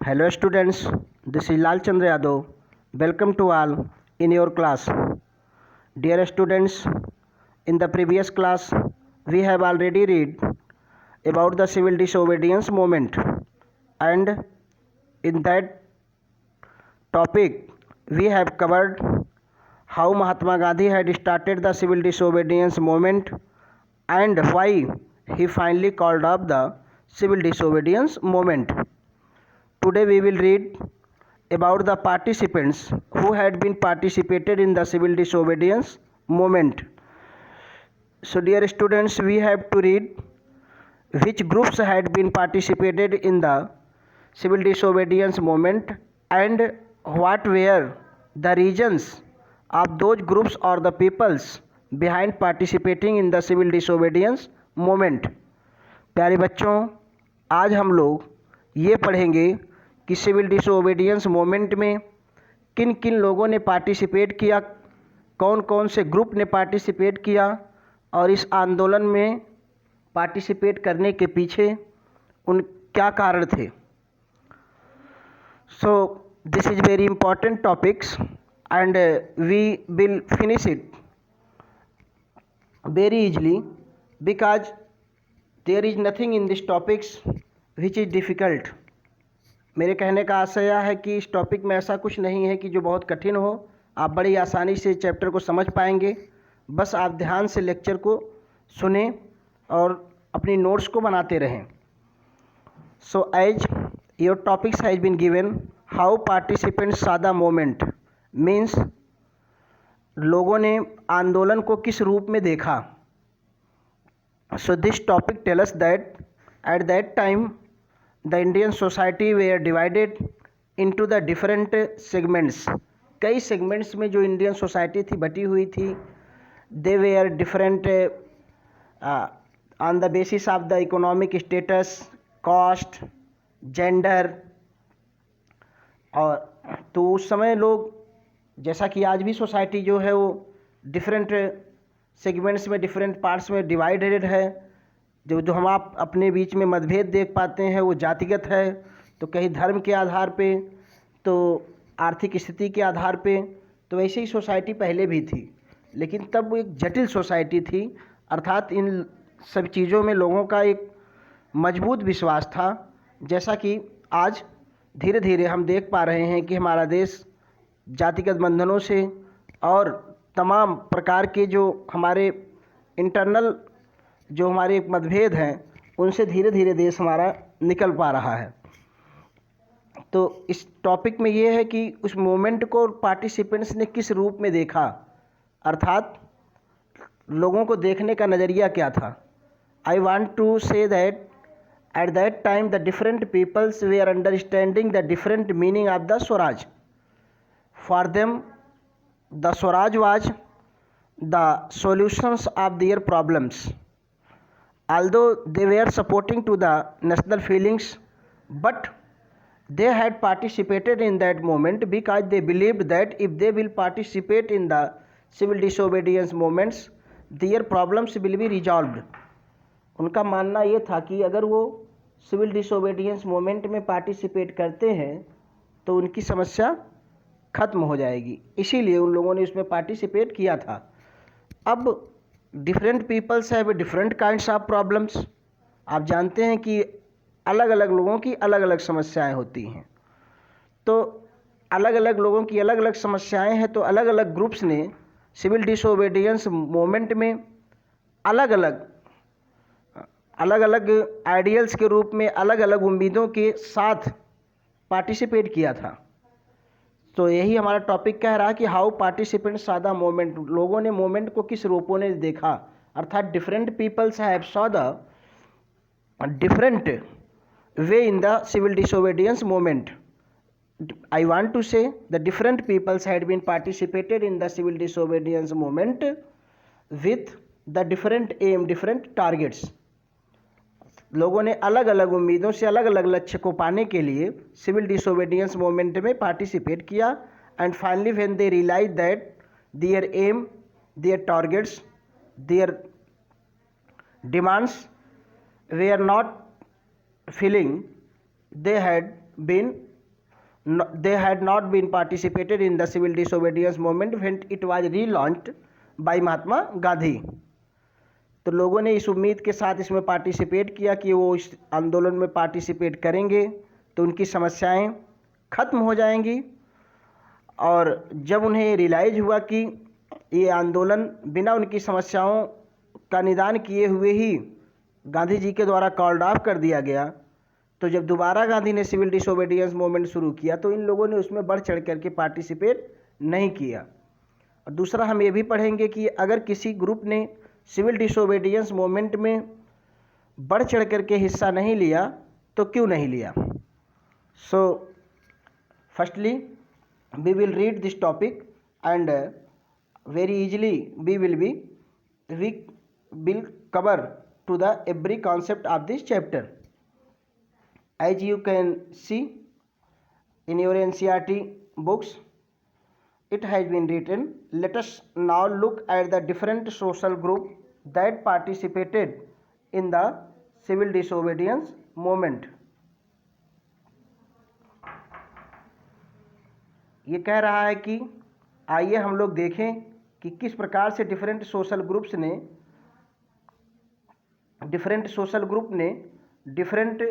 Hello students, this is Lal Chandra Yadav. Welcome to all in your class. Dear students, in the previous class we have already read about the civil disobedience movement, and in that topic we have covered how Mahatma Gandhi had started the civil disobedience movement and why he finally called up the civil disobedience movement. Today we will read about the participants who had been participated in the civil disobedience movement. So dear students, we have to read which groups had been participated in the civil disobedience movement and what were the reasons of those groups or the peoples behind participating in the civil disobedience movement. प्यारे बच्चों, आज हम लोग ये पढ़ेंगे कि civil disobedience movement में किन किन लोगों ने पार्टिसिपेट किया, कौन कौन से ग्रुप ने पार्टिसिपेट किया और इस आंदोलन में पार्टिसिपेट करने के पीछे उन क्या कारण थे. So this is very important topics and we will finish it very easily because there is nothing in this topics which is difficult. मेरे कहने का आशय यह है कि इस टॉपिक में ऐसा कुछ नहीं है कि जो बहुत कठिन हो. आप बड़ी आसानी से चैप्टर को समझ पाएंगे. बस आप ध्यान से लेक्चर को सुने और अपनी नोट्स को बनाते रहें. So as your topics has been given, how participants saw the movement means लोगों ने आंदोलन को किस रूप में देखा. So this topic tell us that at that time the Indian society were divided into the different segments. कई segments में जो इंडियन सोसाइटी थी बटी हुई थी. They were different on the basis of the economic status, caste, gender. और तो उस समय लोग, जैसा कि आज भी सोसाइटी जो है वो डिफरेंट सेगमेंट्स में, डिफरेंट पार्ट्स में डिवाइडेड है. जो हम आप अपने बीच में मतभेद देख पाते हैं वो जातिगत है, तो कहीं धर्म के आधार पे, तो आर्थिक स्थिति के आधार पे. तो वैसे ही सोसाइटी पहले भी थी, लेकिन तब वो एक जटिल सोसाइटी थी. अर्थात इन सब चीज़ों में लोगों का एक मजबूत विश्वास था. जैसा कि आज धीरे धीरे हम देख पा रहे हैं कि हमारा देश जातिगत बंधनों से और तमाम प्रकार के जो हमारे इंटरनल जो हमारे मतभेद हैं उनसे धीरे धीरे देश हमारा निकल पा रहा है. तो इस टॉपिक में ये है कि उस मूवमेंट को पार्टिसिपेंट्स ने किस रूप में देखा, अर्थात लोगों को देखने का नज़रिया क्या था. I want to say that at that time the different peoples they are understanding the different meaning of the Swaraj. For them, the Swaraj was the solutions of their problems. Although they were supporting to the national feelings, but they had participated in that movement because they believed that if they will participate in the civil disobedience movements, their problems will be resolved. उनका मानना ये था कि अगर वो civil disobedience movement में participate करते हैं तो उनकी समस्या ख़त्म हो जाएगी. इसीलिए उन लोगों ने इसमें पार्टिसिपेट किया था. अब different peoples have different kinds of problems. आप जानते हैं कि अलग अलग लोगों की अलग अलग समस्याएं होती हैं. तो अलग अलग लोगों की अलग अलग समस्याएं हैं, तो अलग अलग ग्रुप्स ने सिविल डिसोबीडियंस मूवमेंट में अलग अलग आइडियल्स के रूप में अलग अलग उम्मीदों के साथ पार्टिसिपेट किया था. तो यही हमारा टॉपिक कह रहा है कि हाउ पार्टिसिपेंट सादा मूवमेंट, लोगों ने मूवमेंट को किस रूपों ने देखा. अर्थात different peoples have saw the different way in the civil disobedience movement. I want to say the different peoples had been participated in the civil disobedience movement with the different aim, different targets. लोगों ने अलग अलग उम्मीदों से अलग अलग लक्ष्य को पाने के लिए सिविल डिसोबीडियंस मूवमेंट में पार्टिसिपेट किया. And finally when they realise that their aim, their targets, their demands they are not filling, they had been they had not been participated in the civil disobedience movement when it was relaunched by Mahatma Gandhi. तो लोगों ने इस उम्मीद के साथ इसमें participate किया कि वो इस आंदोलन में पार्टिसिपेट करेंगे तो उनकी समस्याएं खत्म हो जाएंगी। और जब उन्हें रियलाइज हुआ कि ये आंदोलन बिना उनकी समस्याओं का निदान किए हुए ही गांधी जी के द्वारा कॉल्ड ऑफ कर दिया गया, तो जब दोबारा गांधी ने सिविल डिसोबीडियंस मूवमेंट शुरू किया तो इन लोगों ने उसमें बढ़ चढ़ करके पार्टिसिपेट नहीं किया। और दूसरा हम ये भी पढ़ेंगे कि अगर किसी ग्रुप ने सिविल डिसोबीडियंस मूवमेंट में बढ़ चढ़ करके हिस्सा नहीं लिया तो क्यों नहीं लिया। So firstly we will read this topic and very easily we will cover to the every concept of this chapter. As you can see in your NCERT books, it has been written, let us now look at the different social group that participated in the civil disobedience movement. ये कह रहा है कि आइए हम लोग देखें कि किस प्रकार से डिफरेंट सोशल ग्रुप ने डिफरेंट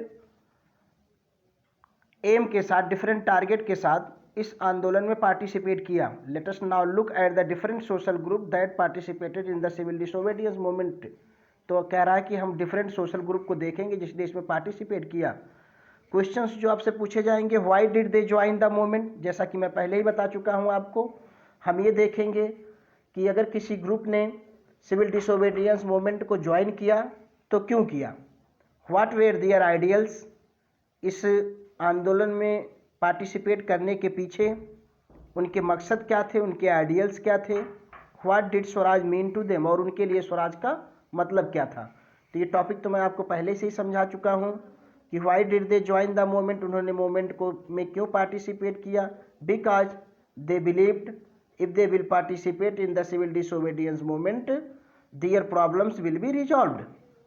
एम के साथ, डिफरेंट टारगेट के साथ इस आंदोलन में पार्टिसिपेट किया। Let us now look at the different social group that participated in the civil disobedience movement. तो कह रहा है कि हम डिफरेंट सोशल ग्रुप को देखेंगे जिसने इसमें पार्टिसिपेट किया। क्वेश्चंस जो आपसे पूछे जाएंगे, why did they join the movement, जैसा कि मैं पहले ही बता चुका हूं आपको। हम ये देखेंगे कि अगर किसी ग्रुप ने सिविल डिसोबीडियंस मूवमेंट को ज्वाइन किया तो क्यों किया। व्हाट वेर देयर आइडियल्स, इस आंदोलन में पार्टिसिपेट करने के पीछे उनके मकसद क्या थे, उनके आइडियल्स क्या थे। What did Swaraj mean to them, और उनके लिए स्वराज का मतलब क्या था। तो ये टॉपिक तो मैं आपको पहले से ही समझा चुका हूँ कि why did they join the movement, उन्होंने मूवमेंट को में क्यों पार्टिसिपेट किया। Because they believed if they will participate in the civil disobedience movement their problems will be resolved.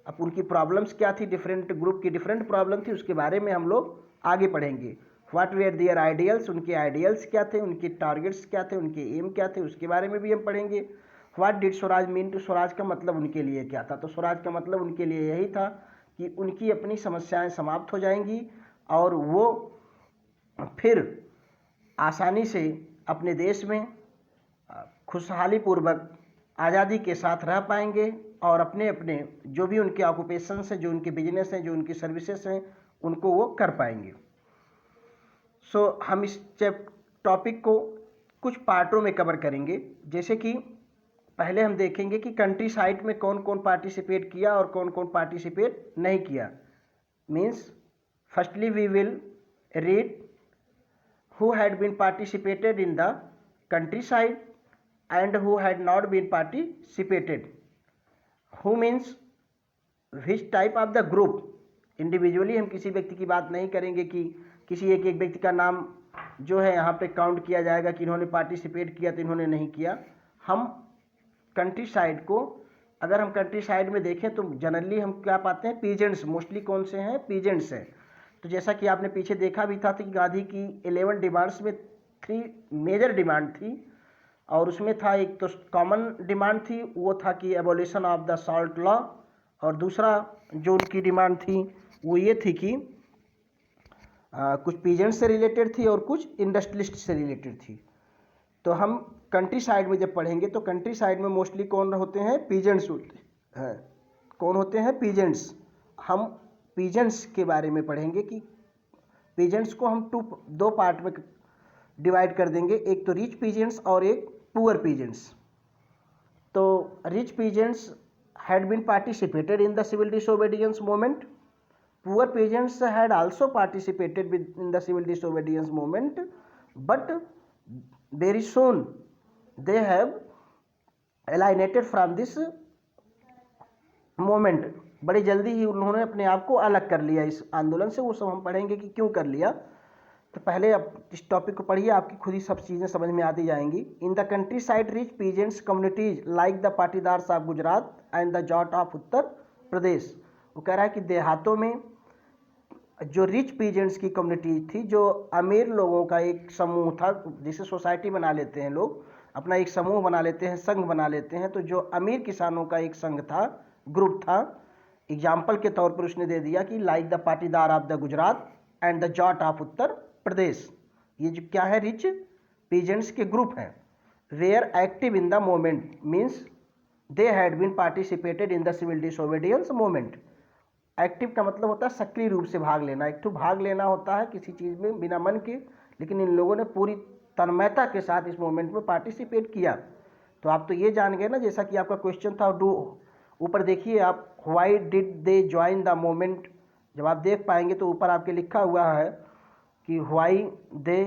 अब उनकी प्रॉब्लम्स क्या थी, डिफरेंट ग्रुप की डिफरेंट प्रॉब्लम थी, उसके बारे में हम लोग आगे पढ़ेंगे। व्हाट वेयर देयर आइडियल्स, उनके आइडियल्स क्या थे, उनके टारगेट्स क्या थे, उनके एम क्या थे, उसके बारे में भी हम पढ़ेंगे। What did Swaraj mean to, Swaraj का मतलब उनके लिए क्या था। तो स्वराज का मतलब उनके लिए यही था कि उनकी अपनी समस्याएं समाप्त हो जाएंगी और वो फिर आसानी से अपने देश में खुशहाली पूर्वक आज़ादी के साथ रह पाएंगे और अपने अपने जो भी उनके ऑक्यूपेशंस हैं, जो उनके बिजनेस हैं, जो उनकी सर्विसेज हैं, उनको वो कर पाएंगे। सो हम इस टॉपिक को कुछ पार्टों में कवर करेंगे। जैसे कि पहले हम देखेंगे कि कंट्री साइड में कौन कौन पार्टिसिपेट किया और कौन कौन पार्टिसिपेट नहीं किया। Means firstly we will read who had been participated in the countryside and who had not been participated. Who means which type of the group. Individually हम किसी व्यक्ति की बात नहीं करेंगे कि किसी एक व्यक्ति का नाम जो है यहाँ पे काउंट किया जाएगा कि इन्होंने पार्टिसिपेट किया तो इन्होंने नहीं किया। हम कंट्री साइड को, अगर हम कंट्री साइड में देखें तो जनरली हम क्या पाते हैं, पीजेंट्स। मोस्टली कौन से हैं, पीजेंट्स हैं। तो जैसा कि आपने पीछे देखा भी था कि गांधी की 11 डिमांड्स में 3 मेजर डिमांड थी और उसमें था, एक तो कॉमन डिमांड थी, वो था कि abolition of the salt law, और दूसरा जो उनकी डिमांड थी वो ये थी कि कुछ पीजेंट्स से रिलेटेड थी और कुछ इंडस्ट्रियलिस्ट से रिलेटेड थी। तो हम कंट्री साइड में जब पढ़ेंगे तो कंट्री साइड में मोस्टली कौन होते हैं, पीजेंट्स होते हैं। कौन होते हैं, पीजेंट्स। हम पीजेंट्स के बारे में पढ़ेंगे कि पीजेंट्स को हम दो पार्ट में डिवाइड कर देंगे, एक तो रिच पीजेंट्स और एक पुअर पीजेंट्स। तो rich peasants had been participated in the civil disobedience movement. Poor peasants had also participated in the civil disobedience movement, but very soon they have alienated from this movement. बड़ी जल्दी ही उन्होंने अपने आप को अलग कर लिया इस आंदोलन से। वो सब हम पढ़ेंगे कि क्यों कर लिया। तो पहले अब इस टॉपिक को पढ़िए, आपकी खुद ही सब चीज़ें समझ में आती जाएंगी। In the countryside rich peasants communities like the Patidars of Gujarat and the Jat of Uttar Pradesh. वो कह रहा है कि देहातों में जो रिच पीजेंट्स की कम्युनिटी थी, जो अमीर लोगों का एक समूह था, जिसे सोसाइटी बना लेते हैं लोग, अपना एक समूह बना लेते हैं, संघ बना लेते हैं, तो जो अमीर किसानों का एक संघ था, ग्रुप था। एग्जाम्पल के तौर पर उसने दे दिया कि like the Patidar of the Gujarat and the Jat of Uttar Pradesh. ये जो क्या है, रिच पीजेंट्स के ग्रुप हैं। Were active in the movement means they had been participated in the civil disobedience movement. Active का मतलब होता है सक्रिय रूप से भाग लेना। एक तो भाग लेना होता है किसी चीज़ में बिना मन के, लेकिन इन लोगों ने पूरी तन्मयता के साथ इस मोमेंट में पार्टिसिपेट किया। तो आप तो ये जान गए ना, जैसा कि आपका क्वेश्चन था, डू, ऊपर देखिए आप, why did they join the moment. जब आप देख पाएंगे तो ऊपर आपके लिखा हुआ है कि व्हाई दे,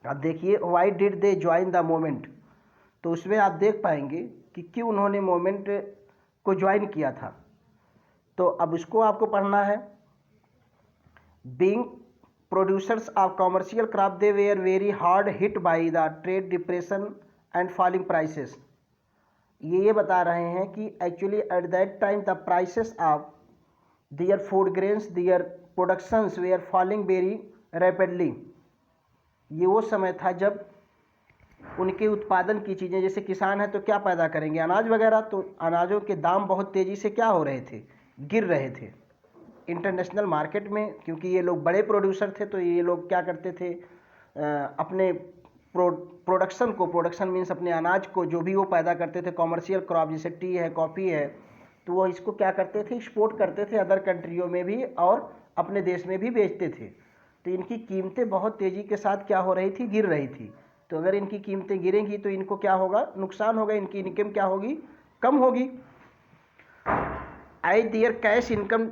आप देखिए why did they join the moment, तो उसमें आप देख पाएंगे कि क्यों उन्होंने मोमेंट को ज्वाइन किया था। तो अब उसको आपको पढ़ना है। Being producers of commercial crop they were very hard hit by the trade depression and falling prices. ये बता रहे हैं कि actually at that time the prices of their food grains, their productions were falling very rapidly. ये वो समय था जब उनके उत्पादन की चीज़ें, जैसे किसान है तो क्या पैदा करेंगे, अनाज वगैरह, तो अनाजों के दाम बहुत तेज़ी से क्या हो रहे थे, गिर रहे थे इंटरनेशनल मार्केट में। क्योंकि ये लोग बड़े प्रोड्यूसर थे, तो ये लोग क्या करते थे, अपने प्रोडक्शन को, प्रोडक्शन मीन्स अपने अनाज को, जो भी वो पैदा करते थे, कॉमर्शियल क्रॉप जैसे टी है, कॉफ़ी है, तो वो इसको क्या करते थे, एक्सपोर्ट करते थे अदर कंट्रियों में भी और अपने देश में भी बेचते थे। तो इनकी कीमतें बहुत तेज़ी के साथ क्या हो रही थी, गिर रही थी। तो अगर इनकी कीमतें गिरेंगी तो इनको क्या होगा, नुकसान होगा, इनकी इनकम क्या होगी, कम होगी। आई दियर कैश इनकम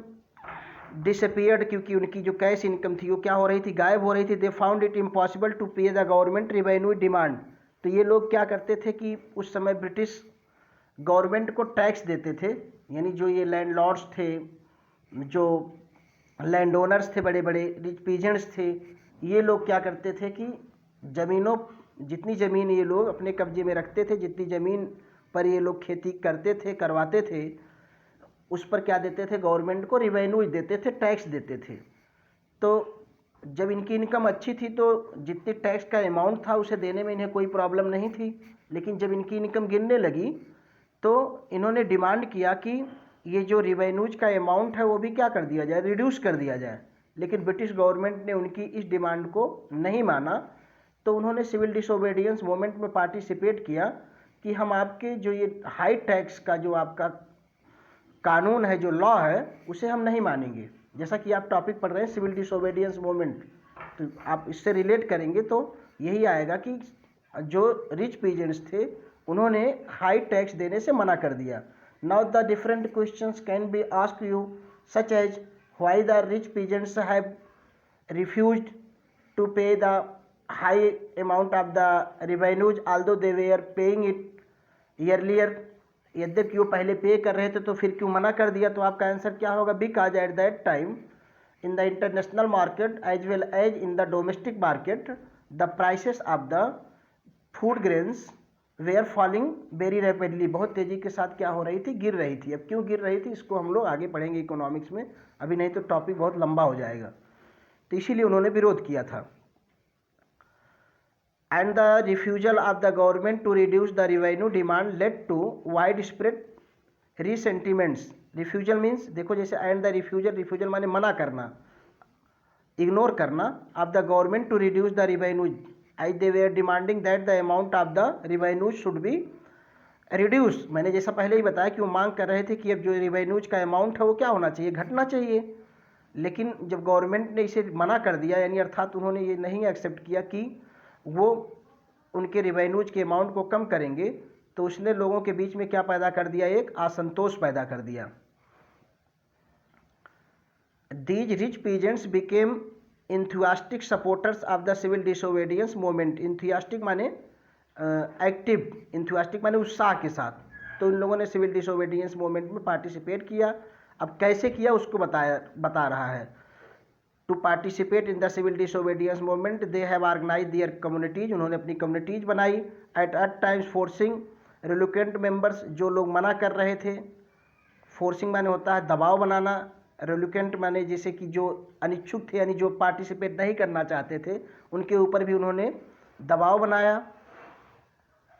डिसअपियर्ड, क्योंकि उनकी जो कैश इनकम थी वो क्या हो रही थी, गायब हो रही थी। They found it impossible to pay the government revenue demand. तो ये लोग क्या करते थे कि उस समय ब्रिटिश गवर्नमेंट को टैक्स देते थे, यानी जो ये लैंडलॉर्ड्स थे, जो लैंड ओनर्स थे, बड़े बड़े रिच पीजेंट्स थे, ये लोग क्या करते थे कि ज़मीनों, जितनी ज़मीन ये लोग अपने कब्जे में रखते थे, जितनी ज़मीन पर ये लोग खेती करते थे, करवाते थे, उस पर क्या देते थे, गवर्नमेंट को रिवेन्यू देते थे, टैक्स देते थे। तो जब इनकी इनकम अच्छी थी तो जितनी टैक्स का अमाउंट था उसे देने में इन्हें कोई प्रॉब्लम नहीं थी। लेकिन जब इनकी इनकम गिरने लगी तो इन्होंने डिमांड किया कि ये जो रिवेन्यूज का अमाउंट है वो भी क्या कर दिया जाए, रिड्यूस कर दिया जाए। लेकिन ब्रिटिश गवर्नमेंट ने उनकी इस डिमांड को नहीं माना। तो उन्होंने सिविल डिसोबीडियंस मूवमेंट में पार्टिसिपेट किया कि हम आपके जो ये हाई टैक्स का जो आपका कानून है, जो लॉ है, उसे हम नहीं मानेंगे। जैसा कि आप टॉपिक पढ़ रहे हैं सिविल डिसोबीडियंस मूवमेंट, तो आप इससे रिलेट करेंगे तो यही आएगा कि जो रिच पीजेंट्स थे उन्होंने हाई टैक्स देने से मना कर दिया। Now the different questions can be asked you such as why the rich peasants have refused to pay the high amount of the revenues although they were paying it earlier। यद्यपि वो पहले पे कर रहे थे तो फिर क्यों मना कर दिया। तो आपका आंसर क्या होगा, because at that time in the international market as well as in the domestic market the prices of the food grains were falling very rapidly. बहुत तेज़ी के साथ क्या हो रही थी, गिर रही थी। अब क्यों गिर रही थी इसको हम लोग आगे पढ़ेंगे इकोनॉमिक्स में, अभी नहीं तो टॉपिक बहुत लंबा हो जाएगा। तो इसीलिए उन्होंने विरोध किया था। And the refusal of the government to reduce the revenue demand led to widespread resentiments। refusal means देखो जैसे and the refusal माने मना करना, इग्नोर करना, of the government to reduce the revenue as they were demanding that the amount of the revenue should be reduced। मैंने जैसा पहले ही बताया कि वो मांग कर रहे थे कि अब जो रिवेन्यूज का अमाउंट है वो क्या होना चाहिए, घटना चाहिए। लेकिन जब गवर्नमेंट ने इसे मना कर दिया, यानी अर्थात उन्होंने ये नहीं एक्सेप्ट किया कि वो उनके रिवेन्यूज के अमाउंट को कम करेंगे, तो उसने लोगों के बीच में क्या पैदा कर दिया, एक असंतोष पैदा कर दिया। These rich peasants became enthusiastic supporters of the civil disobedience movement. Enthusiastic माने एक्टिव, इंथुआस्टिक माने उत्साह के साथ। तो इन लोगों ने सिविल डिसोबीडियंस मूवमेंट में पार्टिसिपेट किया। अब कैसे किया उसको बता रहा है। To participate in the civil disobedience movement they have organise their communities. उन्होंने अपनी कम्युनिटीज बनाई। At times forcing reluctant members, जो लोग मना कर रहे थे, फोर्सिंग माने होता है दबाव बनाना, रिलुकेंट माने जैसे कि जो अनिच्छुक थे यानी जो पार्टिसिपेट नहीं करना चाहते थे, उनके ऊपर भी उन्होंने दबाव बनाया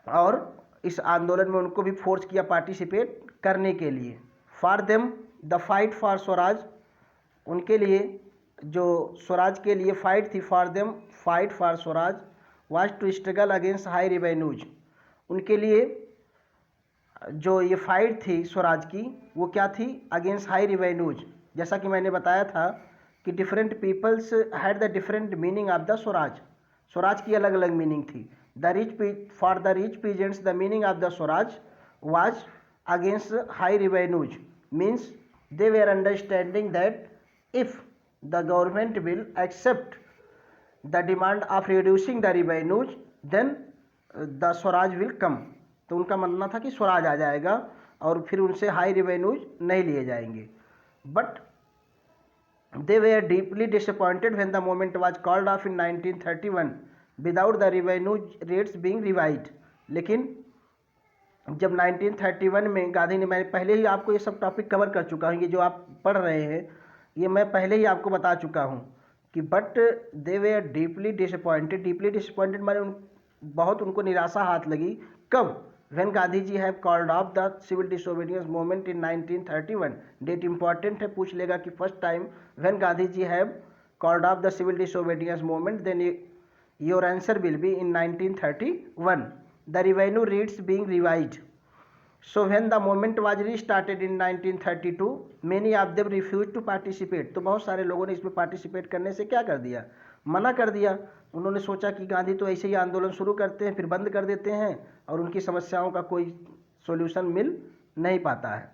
और इस आंदोलन में उनको भी फोर्स किया पार्टिसिपेट करने के लिए। For them the fight for swaraj, उनके लिए जो स्वराज के लिए फाइट थी, for them fight for swaraj was to struggle against high revenues, उनके लिए जो ये फाइट थी स्वराज की वो क्या थी, अगेंस्ट हाई रिवेन्यूज। जैसा कि मैंने बताया था कि different peoples had the different meaning of the swaraj, swaraj की अलग अलग मीनिंग थी। For the rich peasants the meaning of the swaraj was against high revenues, means they were understanding that if the government will accept the demand of reducing the revenues then the Swaraj will come, तो उनका मानना था कि स्वराज आ जाएगा और फिर उनसे high revenues नहीं लिए जाएंगे। But they were deeply disappointed when the movement was called off in 1931 without the revenue rates being revised। लेकिन जब 1931 में गांधी ने, मैं पहले ही आपको ये सब टॉपिक कवर कर चुका हूँ, ये जो आप पढ़ रहे हैं ये मैं पहले ही आपको बता चुका हूँ कि but they were deeply disappointed माने बहुत उनको निराशा हाथ लगी। कब? When Gandhi ji have called off the civil disobedience movement in 1931। Date important है, पूछ लेगा कि first time when Gandhi ji have called off the civil disobedience movement, then your answer will be in 1931। The revenue rates being revised. So when the movement was restarted in 1932, many of them refused to participate। तो बहुत सारे लोगों ने इसमें participate करने से क्या कर दिया, मना कर दिया। उन्होंने सोचा कि गांधी तो ऐसे ही आंदोलन शुरू करते हैं फिर बंद कर देते हैं और उनकी समस्याओं का कोई सॉल्यूशन मिल नहीं पाता है।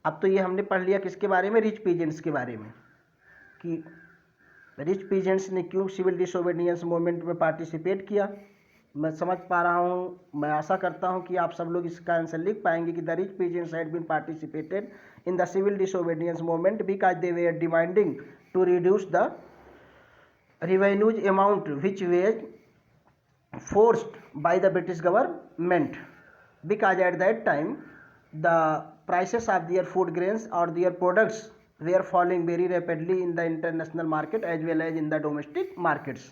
अब तो ये हमने पढ़ लिया किसके बारे में, रिच पीजेंट्स के बारे में, कि रिच पीजेंट्स ने क्यों सिविल डिसोबीडियंस मूवमेंट में पार्टिसिपेट किया। मैं समझ पा रहा हूँ, मैं आशा करता हूँ कि आप सब लोग इसका आंसर लिख पाएंगे कि the rich peasants had been participated in the civil disobedience movement because they were demanding to reduce the revenues amount which were forced by the British government, because at that time the prices of their food grains or their products were falling very rapidly in the international market as well as in the domestic markets।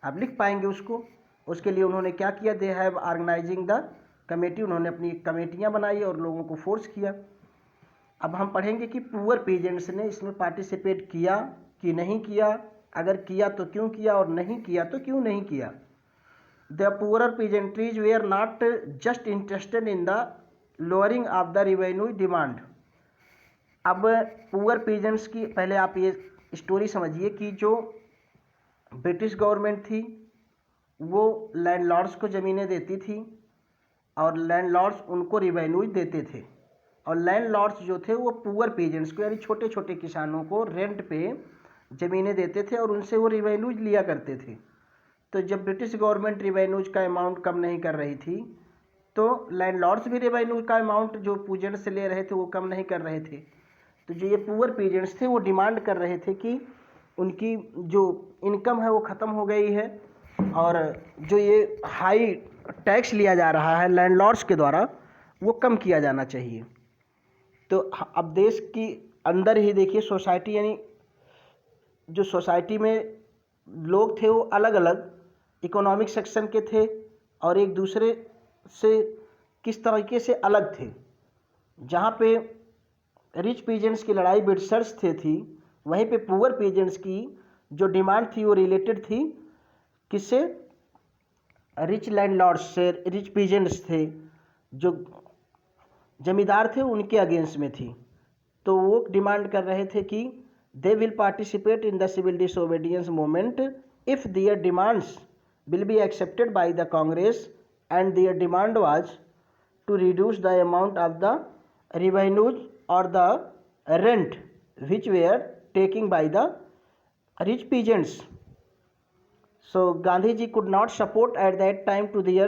आप लिख पाएंगे उसको। उसके लिए उन्होंने क्या किया, they have organising the committee, उन्होंने अपनी कमेटियाँ बनाई और लोगों को फोर्स किया। अब हम पढ़ेंगे कि पुअर पीजेंट्स ने इसमें पार्टिसिपेट किया कि नहीं किया, अगर किया तो क्यों किया और नहीं किया तो क्यों नहीं किया। The poor peasantries were not just interested in the lowering of the revenue demand. अब पुअर पीजेंट्स की पहले आप ये स्टोरी समझिए कि जो ब्रिटिश गवर्नमेंट थी वो लैंडलॉर्ड्स को ज़मीनें देती थी और लैंडलॉर्ड्स उनको रिवेन्यूज देते थे, और लैंडलॉर्ड्स जो थे वो पुअर पीजेंट्स को यानी छोटे छोटे किसानों को रेंट पे ज़मीनें देते थे और उनसे वो रिवेन्यूज लिया करते थे। तो जब ब्रिटिश गवर्नमेंट रिवेन्यूज का अमाउंट कम नहीं कर रही थी तो लैंडलॉर्ड्स भी रेवेन्यू का अमाउंट जो पीजेंट्स से ले रहे थे वो कम नहीं कर रहे थे। तो जो ये पुअर पीजेंट्स थे वो डिमांड कर रहे थे कि उनकी जो इनकम है वो ख़त्म हो गई है और जो ये हाई टैक्स लिया जा रहा है लैंडलॉर्ड्स के द्वारा वो कम किया जाना चाहिए। तो अब देश की अंदर ही देखिए सोसाइटी, यानी जो सोसाइटी में लोग थे वो अलग अलग इकोनॉमिक सेक्शन के थे और एक दूसरे से किस तरीके से अलग थे। जहाँ पे रिच पीजेंट्स की लड़ाई ब्रिटिशर्स से थी, वहीं पे पुअर पीजेंट्स की जो डिमांड थी वो रिलेटेड थी किससे, रिच लैंडलॉर्ड्स से। रिच पीजेंट्स थे जो जमींदार थे उनके अगेंस्ट में थी। तो वो डिमांड कर रहे थे कि they will participate in the civil disobedience movement if their demands will be accepted by the Congress and their demand was to reduce the amount of the revenues or the rent which were taken by the rich peasants. So Gandhiji could not support at that time to their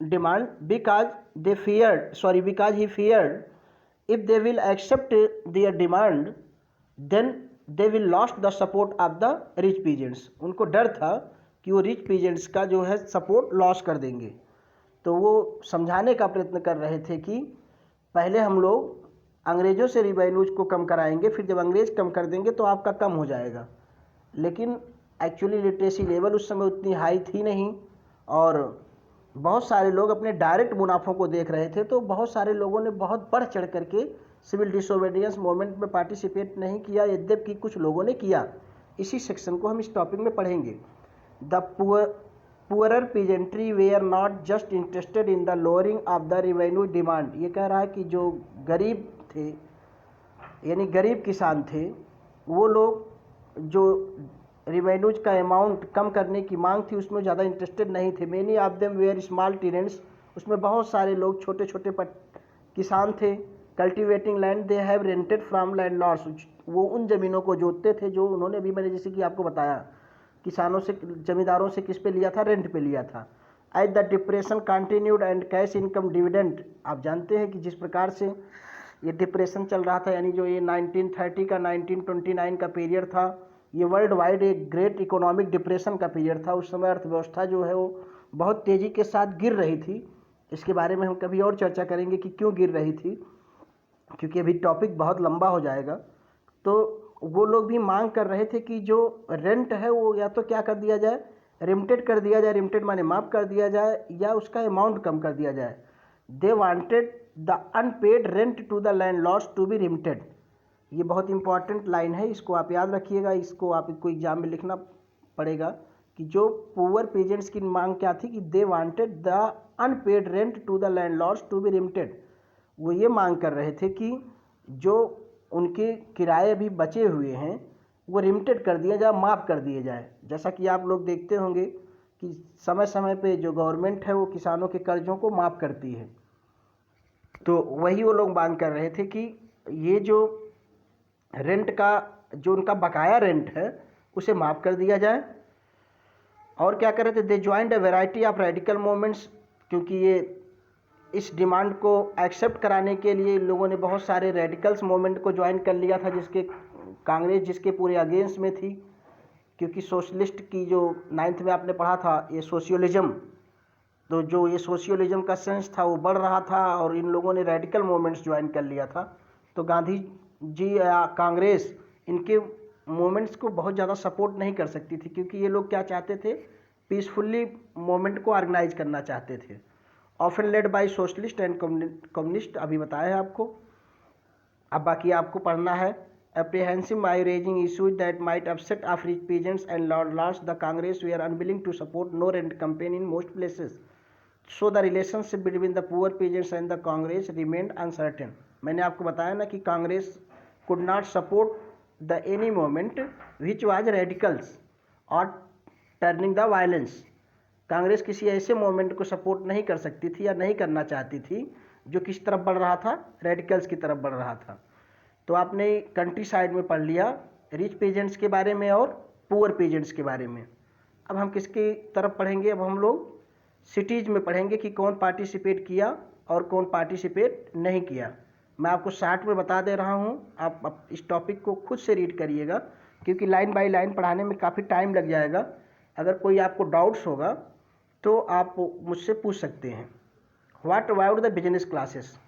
demand because he feared if they will accept their demand then they will lost the support of the rich peasants। उनको डर था कि वो rich peasants का जो है support loss कर देंगे। तो वो समझाने का प्रयत्न कर रहे थे कि पहले हम लोग अंग्रेज़ों से रिवेन्यूज को कम कराएंगे, फिर जब अंग्रेज़ कम कर देंगे तो आपका कम हो जाएगा। लेकिन एक्चुअली लिटरेसी लेवल उस समय उतनी हाई थी नहीं, और बहुत सारे लोग अपने डायरेक्ट मुनाफों को देख रहे थे। तो बहुत सारे लोगों ने बहुत बढ़ चढ़ करके सिविल डिसोबीडियंस मूवमेंट में पार्टिसिपेट नहीं किया, यद्यपि कुछ लोगों ने किया। इसी सेक्शन को हम इस टॉपिक में पढ़ेंगे। The poorer peasantry were not just interested in the lowering of the revenue demand. ये कह रहा है कि जो गरीब थे, यानी गरीब किसान थे, वो लोग जो रिवेन्यूज का अमाउंट कम करने की मांग थी उसमें ज़्यादा इंटरेस्टेड नहीं थे। Many of them were small tenants, उसमें बहुत सारे लोग छोटे छोटे किसान थे। Cultivating land they have rented from landlords, वो उन ज़मीनों को जोतते थे जो उन्होंने अभी मैंने जैसे कि आपको बताया किसानों से, ज़मींदारों से किस पे लिया था, रेंट पे लिया था। As the depression continued and cash income dividend, आप जानते हैं कि जिस प्रकार से ये डिप्रेशन चल रहा था, यानी जो ये 1930 का 1929 का पीरियड था, ये वर्ल्ड वाइड एक ग्रेट इकोनॉमिक डिप्रेशन का पीरियड था। उस समय अर्थव्यवस्था जो है वो बहुत तेज़ी के साथ गिर रही थी। इसके बारे में हम कभी और चर्चा करेंगे कि क्यों गिर रही थी, क्योंकि अभी टॉपिक बहुत लंबा हो जाएगा। तो वो लोग भी मांग कर रहे थे कि जो रेंट है वो या तो क्या कर दिया जाए, रिमिटेड कर दिया जाए, रिमिटेड माने माफ़ कर दिया जाए, या उसका अमाउंट कम कर दिया जाए। They wanted the unpaid rent to the landlords to be remitted. ये बहुत इंपॉर्टेंट लाइन है, इसको आप याद रखिएगा, इसको आपको एग्जाम में लिखना पड़ेगा कि जो पुअर पीजेंट्स की मांग क्या थी कि they wanted the unpaid rent to the landlords to be remitted. वो ये मांग कर रहे थे कि जो उनके किराए अभी बचे हुए हैं वो रिमिटेड कर दिया जाए, माफ़ कर दिए जाए। जैसा कि आप लोग देखते होंगे कि समय समय पे जो गवर्नमेंट है वो किसानों के कर्जों को माफ़ करती है। तो वही वो लोग मांग कर रहे थे कि ये जो रेंट का जो उनका बकाया रेंट है उसे माफ़ कर दिया जाए। और क्या कर रहे थे, they joined a variety of radical movements, क्योंकि ये इस डिमांड को एक्सेप्ट कराने के लिए लोगों ने बहुत सारे रेडिकल्स मूवमेंट को ज्वाइन कर लिया था, जिसके कांग्रेस जिसके पूरे अगेंस्ट में थी। क्योंकि सोशलिस्ट की जो 9th में आपने पढ़ा था ये सोशियोलिज्म, तो जो ये सोशियोलिज्म का सेंस था वो बढ़ रहा था और इन लोगों ने रेडिकल मूवमेंट्स ज्वाइन कर लिया था। तो गांधी जी या कांग्रेस इनके मूवमेंट्स को बहुत ज़्यादा सपोर्ट नहीं कर सकती थी, क्योंकि ये लोग क्या चाहते थे, पीसफुली मूवमेंट को ऑर्गेनाइज करना चाहते थे। Often led by socialist and communist, अभी बताया है आपको। अब बाकी आपको पढ़ना है। apprehensive by raising issues that might upset of rich peasants and lords, the Congress were unwilling to support no rent campaign in most places. So the relationship between the poor peasants and the Congress remained uncertain. मैंने आपको बताया ना कि Congress could not support the any movement which was radicals or turning the violence. Congress किसी ऐसे movement को support नहीं कर सकती थी या नहीं करना चाहती थी जो किस तरफ बढ़ रहा था, रेडिकल्स की तरफ बढ़ रहा था। तो आपने कंट्री साइड में पढ़ लिया रिच पेजेंट्स के बारे में और पुअर पेजेंट्स के बारे में। अब हम किसकी तरफ पढ़ेंगे, अब हम लोग सिटीज़ में पढ़ेंगे कि कौन पार्टिसिपेट किया और कौन पार्टिसिपेट नहीं किया। मैं आपको शार्ट में बता दे रहा हूँ, आप इस टॉपिक को खुद से रीड करिएगा, क्योंकि लाइन बाय लाइन पढ़ाने में काफ़ी टाइम लग जाएगा। अगर कोई आपको डाउट्स होगा तो आप मुझसे पूछ सकते हैं। What about the business classes,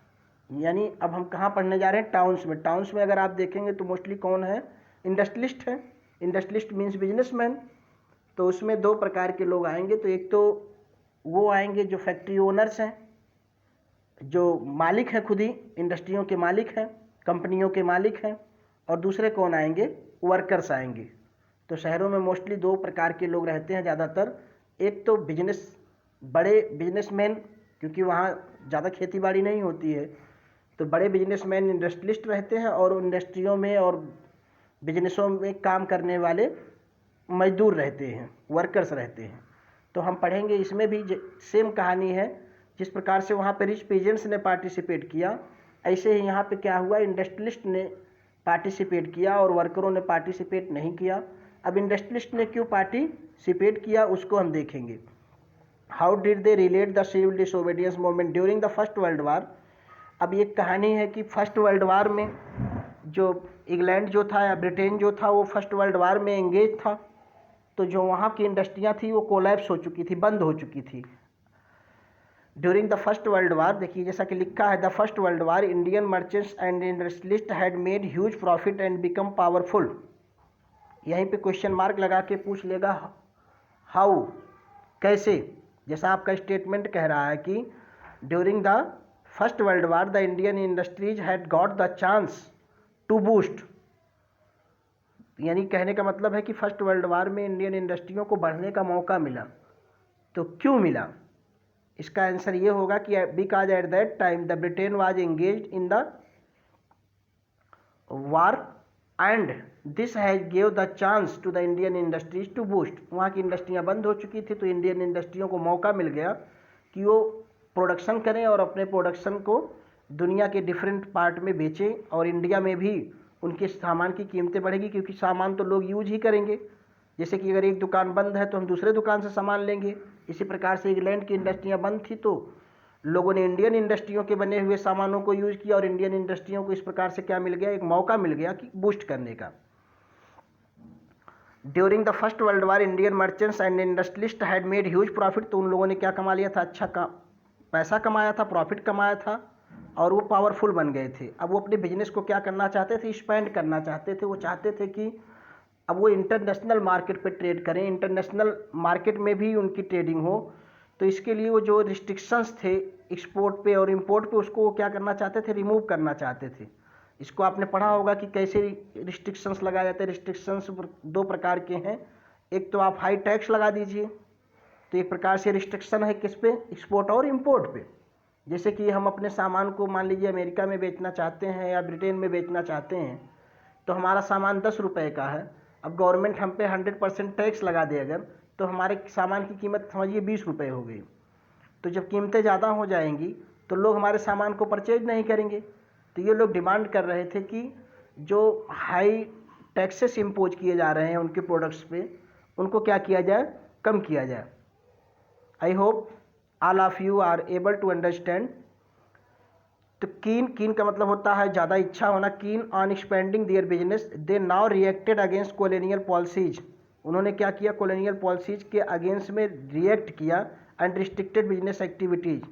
यानी अब हम कहाँ पढ़ने जा रहे हैं, टाउन्स में। टाउन्स में अगर आप देखेंगे तो मोस्टली कौन है, इंडस्ट्रियलिस्ट है। Industrialist means businessman. तो उसमें दो प्रकार के लोग आएंगे। तो एक तो वो आएंगे जो फैक्ट्री ओनर्स हैं, जो मालिक हैं, खुद ही इंडस्ट्रियों के मालिक हैं, कंपनियों के मालिक हैं। और दूसरे कौन आएंगे, वर्कर्स आएंगे। तो शहरों में मोस्टली दो प्रकार के लोग रहते हैं ज़्यादातर। एक तो बड़े बिजनेसमैन, क्योंकि वहाँ ज़्यादा खेतीबाड़ी नहीं होती है, तो बड़े बिजनेसमैन इंडस्ट्रियलिस्ट रहते हैं, और इंडस्ट्रियों में और बिजनेसों में काम करने वाले मजदूर रहते हैं, वर्कर्स रहते हैं। तो हम पढ़ेंगे इसमें भी सेम कहानी है। जिस प्रकार से वहाँ पे रिच पेजेंट्स ने पार्टिसिपेट किया, ऐसे ही यहाँ पे क्या हुआ, इंडस्ट्रियलिस्ट ने पार्टिसिपेट किया और वर्करों ने पार्टिसिपेट नहीं किया। अब इंडस्ट्रियलिस्ट ने क्यों पार्टिसिपेट किया उसको हम देखेंगे। How did they relate the civil disobedience movement during the first world war. अब ये कहानी है कि फर्स्ट वर्ल्ड वार में जो इंग्लैंड जो था या ब्रिटेन जो था वो फर्स्ट वर्ल्ड वार में एंगेज था। तो जो वहाँ की इंडस्ट्रियाँ थी वो कोलैप्स हो चुकी थी, बंद हो चुकी थी। ड्यूरिंग द फर्स्ट वर्ल्ड वार, देखिए जैसा कि लिखा है, the first world war Indian merchants and industrialist had made huge profit and become powerful. यहीं पे क्वेश्चन मार्क लगा के पूछ लेगा हाउ, कैसे। जैसा आपका स्टेटमेंट कह रहा है कि during the first world war the Indian industries had got the chance to boost, यानी कहने का मतलब है कि फर्स्ट वर्ल्ड वार में इंडियन इंडस्ट्रियों को बढ़ने का मौका मिला। तो क्यों मिला? इसका आंसर ये होगा कि because at that time the Britain was engaged in the war and this has give the chance to the Indian industries to boost. वहाँ की इंडस्ट्रियाँ बंद हो चुकी थी, तो इंडियन इंडस्ट्रियों को मौका मिल गया कि वो प्रोडक्शन करें और अपने प्रोडक्शन को दुनिया के डिफरेंट पार्ट में बेचें, और इंडिया में भी उनके सामान की कीमतें बढ़ेगी, क्योंकि सामान तो लोग यूज ही करेंगे। जैसे कि अगर एक दुकान बंद है तो हम दूसरे दुकान से सामान लेंगे। इसी प्रकार से इंग्लैंड की इंडस्ट्रियाँ बंद थी तो लोगों ने इंडियन इंडस्ट्रियों के बने हुए सामानों को यूज़ किया, और इंडियन इंडस्ट्रियों को इस प्रकार से क्या मिल गया, एक मौका मिल गया कि बूस्ट करने का। During the first world war Indian merchants and industrialist had made huge profit, तो उन लोगों ने क्या कमा लिया था, अच्छा पैसा कमाया था, प्रॉफिट कमाया था, और वो पावरफुल बन गए थे। अब वो अपने बिजनेस को क्या करना चाहते थे, एक्सपेंड करना चाहते थे। वो चाहते थे कि अब वो इंटरनेशनल मार्केट पे ट्रेड करें, इंटरनेशनल मार्केट में भी उनकी ट्रेडिंग हो। तो इसके लिए वो जो रिस्ट्रिक्शंस थे एक्सपोर्ट पे और इंपोर्ट पे, उसको वो क्या करना चाहते थे, रिमूव करना चाहते थे। इसको आपने पढ़ा होगा कि कैसे रिस्ट्रिक्शंस लगाए जाते हैं। रिस्ट्रिक्शंस दो प्रकार के हैं, एक तो आप हाई टैक्स लगा दीजिए, तो एक प्रकार से रिस्ट्रिक्शन है किस पे, एक्सपोर्ट और इंपोर्ट पे। जैसे कि हम अपने सामान को मान लीजिए अमेरिका में बेचना चाहते हैं या ब्रिटेन में बेचना चाहते हैं, तो हमारा सामान 10 रुपये का है। अब गवर्नमेंट हम पे 100% टैक्स लगा दे अगर, तो हमारे सामान की कीमत समझिए 20 रुपये हो गई। तो जब कीमतें ज़्यादा हो जाएंगी तो लोग हमारे सामान को परचेज नहीं करेंगे। तो ये लोग डिमांड कर रहे थे कि जो हाई टैक्सेस इम्पोज किए जा रहे हैं उनके प्रोडक्ट्स पे, उनको क्या किया जाए, कम किया जाए। I hope all of you are able to understand. तो कीन का मतलब होता है ज़्यादा इच्छा होना। Keen on expending their business, they now reacted against colonial policies. उन्होंने क्या किया, कॉलोनियल पॉलिसीज के अगेंस्ट में रिएक्ट किया एंड रिस्ट्रिक्टेड बिजनेस एक्टिविटीज़।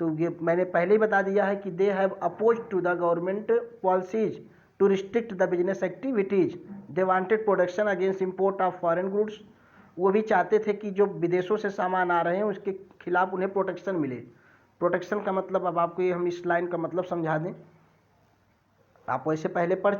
तो ये मैंने पहले ही बता दिया है कि they have oppose to the government policies to restrict the business activities. They wanted production against import of foreign goods. वो भी चाहते थे कि जो विदेशों से सामान आ रहे हैं उसके खिलाफ उन्हें प्रोटेक्शन मिले। प्रोटेक्शन का मतलब अब आपको ये हम इस लाइन का मतलब समझा दें, आप वैसे पहले पढ़